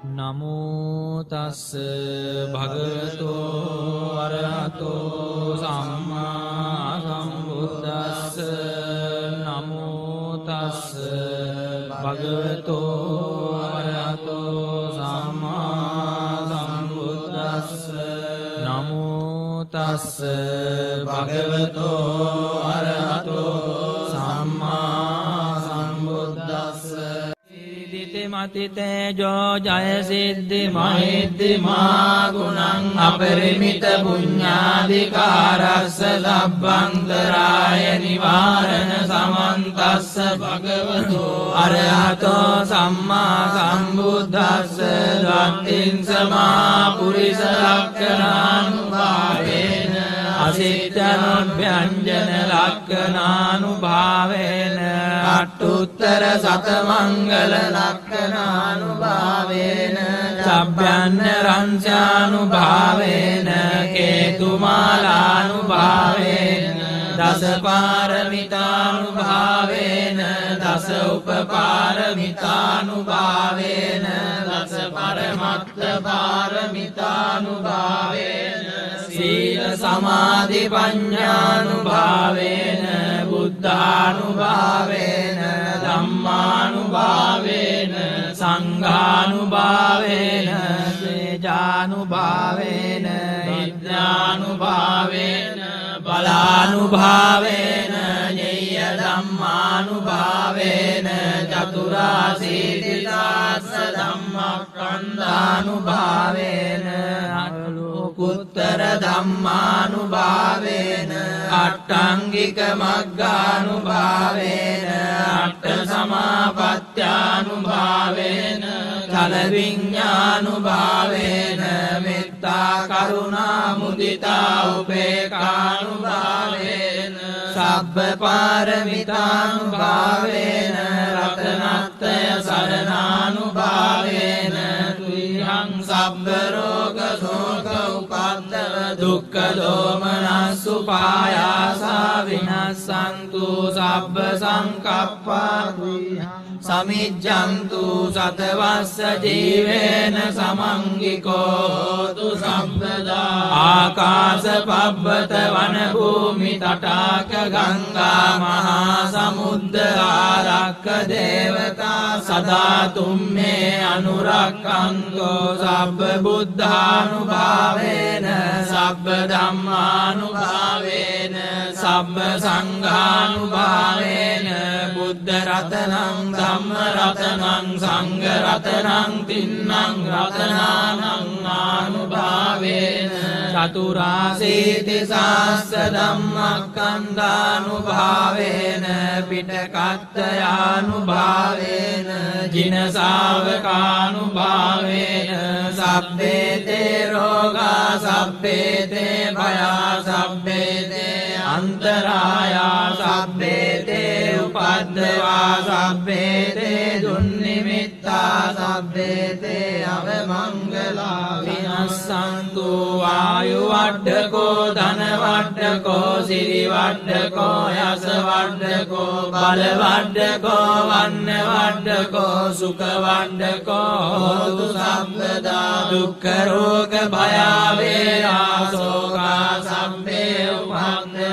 නමෝ තස්ස භගවතෝ අරහතෝ සම්මා සම්බුද්දස්ස නමෝ තස්ස භගවතෝ අරහතෝ සම්මා සම්බුද්දස්ස නමෝ තස්ස භගවතෝ අරහතෝ සම්මා සම්බුද්දස්ස මතිතේජෝ ජය සිද්ධි මහිද්දි මා ගුණං අපරිමිත පුඤ්ඤාධිකාරස්ස ලබ්බන්තරාය නිවාරණ සමන්තස්ස භගවතෝ අරහතෝ සම්මා සම්බුද්දස්ස ධම්මින් සමා පුරිස ලක්ඛණානුභාවේන අසිට්ඨනොභ්‍යංජන ලක්ඛණානුභාවේන අට්ඨුත්තර සතමංගල ලක්ඛණානුභාවේන චබ්බන්න රංචානුභාවේන කේතුමාලානුභාවේන දස පාරමිතානුභාවේන දස උපපාරමිතානුභාවේන දස පරමත්ත පාරමිතානුභාවේන සීල සමාධි පඤ්ඤානුභාවේන බුද්ධානුභාවේන ධම්මානුභාවේන සංඝානුභාවේන තේජානුභාවේන විද්‍යානුභාවේන බලානුභාවේන ඤෙය්‍ය ධම්මානුභාවේන චතුරාසීතිසාස්ස ධම්මස්කන්ධානුභාවේන අනුකුත්තර ධම්මානුභාවේන අට්ඨංගික මග්ගානුභාවේන අට්ඨ සමාපත්ත්‍යානුභාවේන චල විඤ්ඤානුභාවේන මෙත්තා කරුණා මුදිතා උපේක්ඛානුභාවේන සබ්බ පාරමිතානුභාවේන රතනත්‍රය සරණානුභාවේන තුයං සබ්බ රෝග ශෝක උපද්දව දුක්ඛ දෝමනස් උපායාසා විනස්සන්තු සබ්බ සංකප්පා සමිජ්ජන්තු සතවස්ස ජීවේන සමංගිකෝ තු සම්පදා ආකාශ පබ්බත වන භූමි තටාක ගංගා මහා සමුද්ද ආරක්ක දේවතා සදා තුම්මේ අනුරක්ඛන්තෝ සබ්බ බුද්ධානුභාවේන සබ්බ ධම්මානුභාවේන සබ්බ සංඝානුභාවේන බුද්ධ රතනං ධම්ම රතනං සංඝ රතනං තින්නං රතනානං ආනුභාවේන චතුරාසීති සාස්ස ධම්මස්කන්ධානුභාවේන පිටකත්තයානුභාවේන ජින ශාවකානුභාවේන සබ්බේතේ රෝගා සබ්බේතේ භයා සබ්බේතේ අන්තරායා සබ්බේතේ උපද්දවා සබ්බේතේ දුන්නිමිත්තා සබ්බේතේ අවමංගලා විනස්සන්තු ආයු වඩ්ඩකෝ ධන වඩ්ඩකෝ සිරි වඩ්ඩකෝ යස වඩ්ඩකෝ බල වඩ්ඩකෝ වන්න වඩ්ඩකෝ සුඛ වඩ්ඩකෝ හෝතු සම්පදා දුක්ඛ රෝග භය වේරා ශෝකා සම්පේ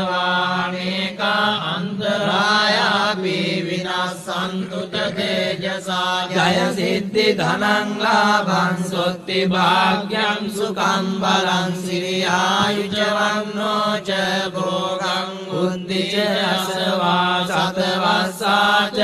උපද්දවානේකා අන්තරායාපි විනස්සන්තු තේජසා ජය සිද්ධි ධනං ලාභං සොත්ති භාග්‍යං සුඛං බලං සිරියායුජ වන්නෝ ච භෝගං බුද්ධි ච අසවා සතවස්සා ච